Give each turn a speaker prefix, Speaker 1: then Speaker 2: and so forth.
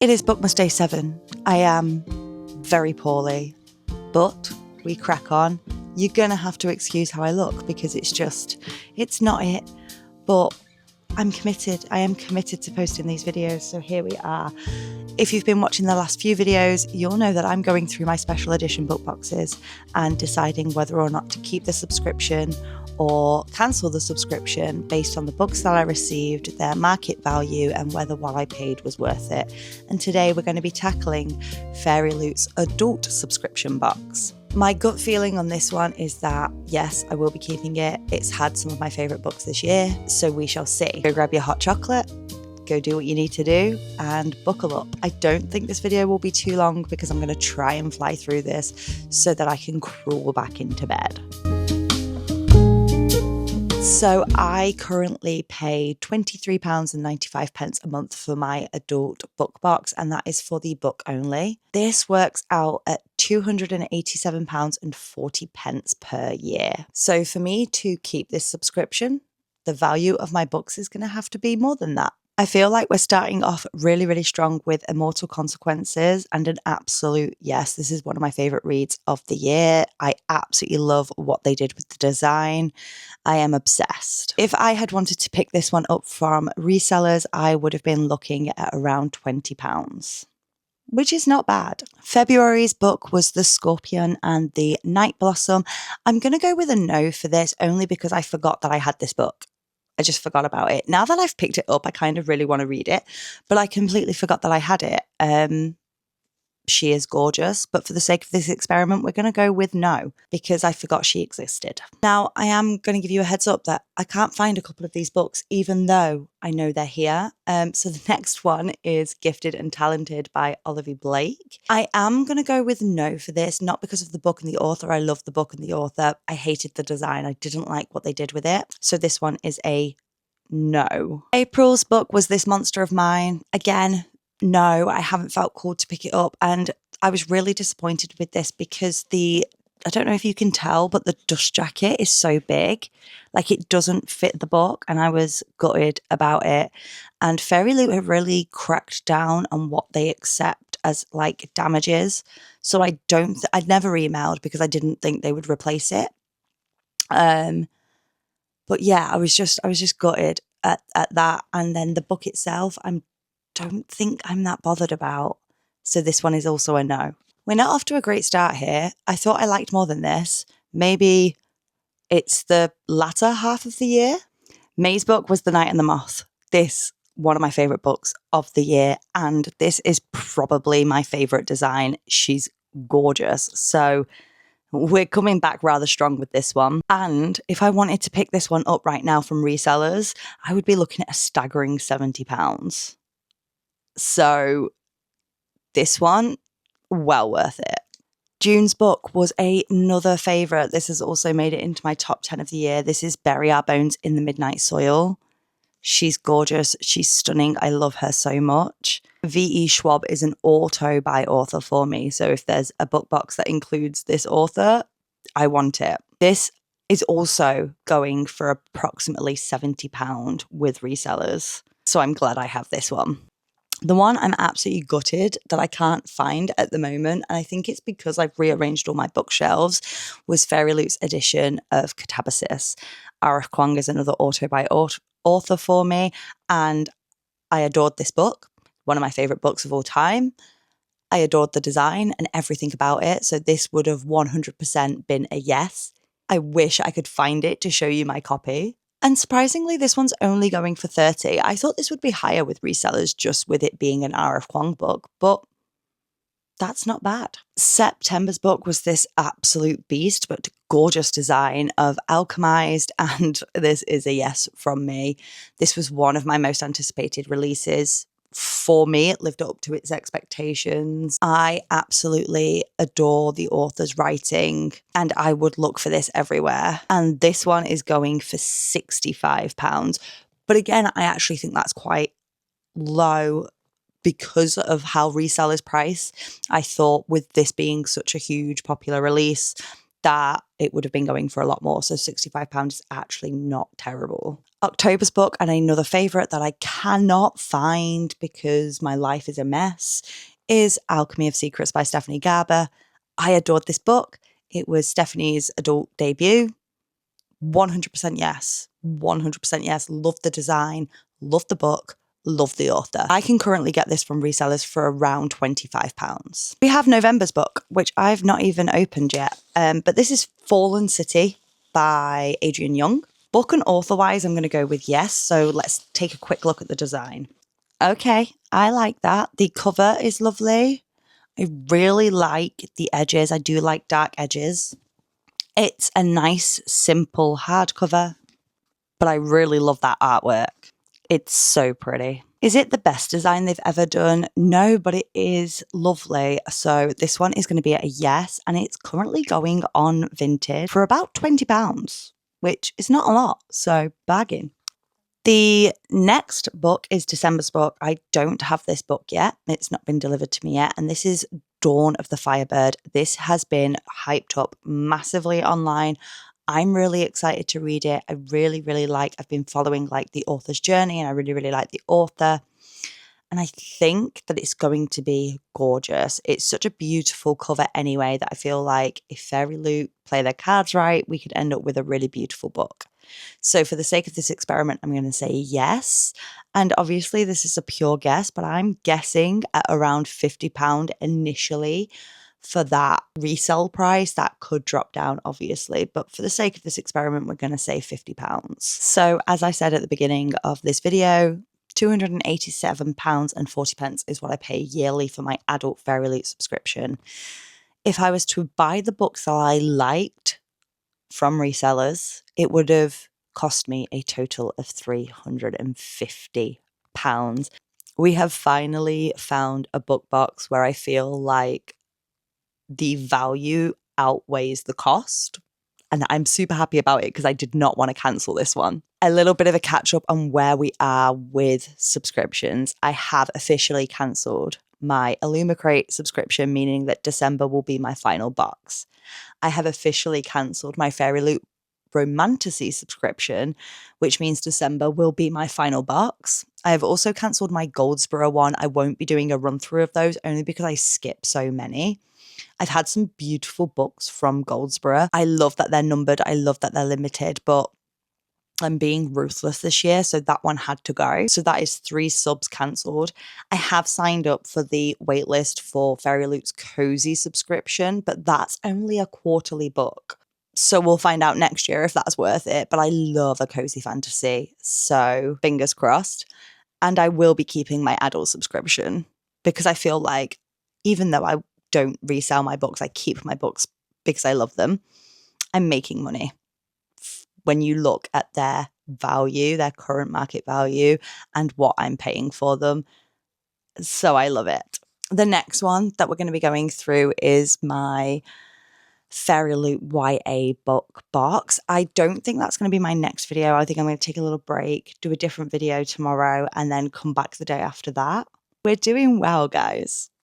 Speaker 1: It is Bookmas Day 7. I am very poorly, but we crack on. You're going to have to excuse how I look because it's not it. But I'm committed. I am committed to posting these videos, so here we are. If you've been watching the last few videos, you'll know that I'm going through my special edition book boxes and deciding whether or not to keep the subscription or cancel the subscription based on the books that I received, their market value, and whether what I paid was worth it. And today we're going to be tackling Fairyloot's adult subscription box. My gut feeling on this one is that, yes, I will be keeping it. It's had some of my favourite books this year, so we shall see. Go grab your hot chocolate, go do what you need to do, and buckle up. I don't think this video will be too long because I'm going to try and fly through this so that I can crawl back into bed. So I currently pay £23.95 a month for my adult book box, and that is for the book only. This works out at £287.40 per year. So for me to keep this subscription, the value of my books is going to have to be more than that. I feel like we're starting off really, really strong with Immortal Consequences and an absolute yes. This is one of my favourite reads of the year. I absolutely love what they did with the design. I am obsessed. If I had wanted to pick this one up from resellers, I would have been looking at around £20, which is not bad. February's book was The Scorpion and the Night Blossom. I'm going to go with a no for this only because I forgot that I had this book. I just forgot about it. Now that I've picked it up, I kind of really want to read it, but I completely forgot that I had it. She is gorgeous, but for the sake of this experiment, we're going to go with no, because I forgot she existed. Now, I am going to give you a heads up that I can't find a couple of these books, even though I know they're here. So the next one is Gifted and Talented by Olivia Blake. I am going to go with no for this, not because of the book and the author. I love the book and the author. I hated the design. I didn't like what they did with it. So this one is a no. April's book was This Monster of Mine. Again, no, I haven't felt called to pick it up. And I was really disappointed with this because I don't know if you can tell, but the dust jacket is so big. Like it doesn't fit the book, and I was gutted about it. And Fairyloot have really cracked down on what they accept as like damages. So I'd never emailed because I didn't think they would replace it. But yeah, I was just gutted at that. And then the book itself, don't think I'm that bothered about. So this one is also a no. We're not off to a great start here. I thought I liked more than this. Maybe it's the latter half of the year. May's book was The Night and the Moth. This, one of my favourite books of the year. And this is probably my favourite design. She's gorgeous. So we're coming back rather strong with this one. And if I wanted to pick this one up right now from resellers, I would be looking at a staggering £70. So this one, well worth it. June's book was another favourite. This has also made it into my top 10 of the year. This is Bury Our Bones in the Midnight Soil. She's gorgeous. She's stunning. I love her so much. V.E. Schwab is an auto-buy author for me. So if there's a book box that includes this author, I want it. This is also going for approximately £70 with resellers. So I'm glad I have this one. The one I'm absolutely gutted that I can't find at the moment, and I think it's because I've rearranged all my bookshelves, was Fairyloot's edition of Catabasis. Arif Kwong is another auto-buy author for me, and I adored this book, one of my favourite books of all time. I adored the design and everything about it, so this would have 100% been a yes. I wish I could find it to show you my copy. And surprisingly, this one's only going for £30. I thought this would be higher with resellers just with it being an R.F. Kwong book, but that's not bad. September's book was this absolute beast, but gorgeous design of Alchemized, and this is a yes from me. This was one of my most anticipated releases. For me, it lived up to its expectations. I absolutely adore the author's writing, and I would look for this everywhere. And this one is going for £65. But again, I actually think that's quite low because of how resellers price. I thought with this being such a huge popular release, that it would have been going for a lot more. So £65 is actually not terrible. October's book, and another favourite that I cannot find because my life is a mess, is Alchemy of Secrets by Stephanie Garber. I adored this book. It was Stephanie's adult debut. 100% yes. 100% yes. Loved the design, loved the book, loved the author. I can currently get this from resellers for around £25. We have November's book, which I've not even opened yet. But this is Fallen City by Adrian Young. Book and author-wise, I'm going to go with yes. So let's take a quick look at the design. Okay, I like that. The cover is lovely. I really like the edges. I do like dark edges. It's a nice, simple hardcover, but I really love that artwork. It's so pretty. Is it the best design they've ever done? No, but it is lovely. So this one is going to be a yes, and it's currently going on Vinted for about £20, which is not a lot. So bagging. The next book is December's book. I don't have this book yet. It's not been delivered to me yet. And this is Dawn of the Firebird. This has been hyped up massively online. I'm really excited to read it. I really, really I've been following the author's journey, and I really, really like the author. And I think that it's going to be gorgeous. It's such a beautiful cover anyway that I feel like if Fairyloot play their cards right, we could end up with a really beautiful book. So for the sake of this experiment, I'm going to say yes. And obviously this is a pure guess, but I'm guessing at around £50 initially for that resale price. That could drop down, obviously, but for the sake of this experiment, we're going to say £50. So as I said at the beginning of this video, £287.40 is what I pay yearly for my adult Fairyloot subscription. If I was to buy the books that I liked from resellers, it would have cost me a total of £350. We have finally found a book box where I feel like the value outweighs the cost. And I'm super happy about it because I did not want to cancel this one. A little bit of a catch up on where we are with subscriptions. I have officially cancelled my Illumicrate subscription, meaning that December will be my final box. I have officially cancelled my Fairyloot romantasy subscription, which means December will be my final box. I have also cancelled my Goldsboro one. I won't be doing a run through of those only because I skip so many. I've had some beautiful books from Goldsboro. I love that they're numbered. I love that they're limited, but I'm being ruthless this year, so that one had to go. So that is 3 subs cancelled. I have signed up for the waitlist for Fairyloot's Cosy subscription, but that's only a quarterly book. So we'll find out next year if that's worth it. But I love a cozy fantasy, so fingers crossed. And I will be keeping my adult subscription because I feel like even though I don't resell my books, I keep my books because I love them. I'm making money when you look at their value, their current market value, and what I'm paying for them. So I love it. The next one that we're going to be going through is my Fairyloot YA book box. I don't think that's going to be my next video. I think I'm going to take a little break, do a different video tomorrow, and then come back the day after that. We're doing well, guys.